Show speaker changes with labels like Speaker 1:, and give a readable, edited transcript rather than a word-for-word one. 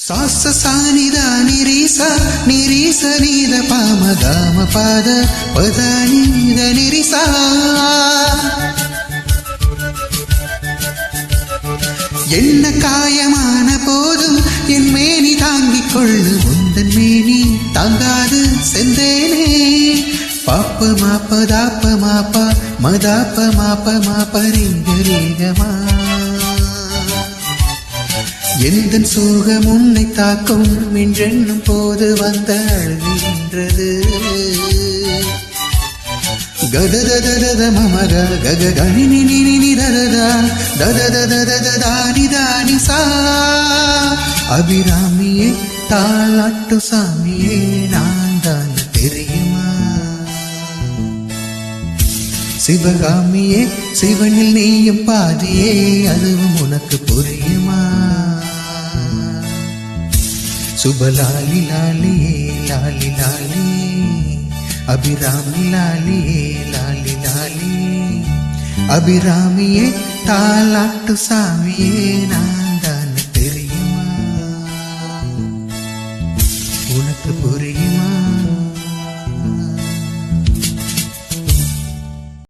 Speaker 1: ಸಾಸ ಸಾನಿದ ನಿರೀಸ ನಿರೀಸ ನೀದ ಪಾಮ ಗಾಮ ಪಾದ ಪದ ನೀದ ನಿರೀಸ என்ன காயமான போதும் என் மேனி தாங்கிக் கொள்ளு முந்தன் மேனி தாங்காது செந்தேனே பாப்ப மாப்ப தாப்ப மாப்பா மதாப்ப மாப்ப மாப்ப ரீக ரீகமா எந்தன் சோகம் உன்னை தாக்கும் என்றென்னும் போது வந்த அழுகின்றது கதததத மமக கக கணி நினி நினி தததா ததததத தானி தானி சா அபிராமியே தாலாட்டு சாமியே நான் தான் தெரியுமா சிவகாமியே சிவனில் நீயும் பாதியே அதுவும் உனக்கு புரியுமா சுபலாலி லாலியே லாலி லாலி அபிராமி லாலியே லாலி லாலி அபிராமியே தாலாட்டு சாமியே நான் தான் தெரியுமா உனக்கு புரியுமா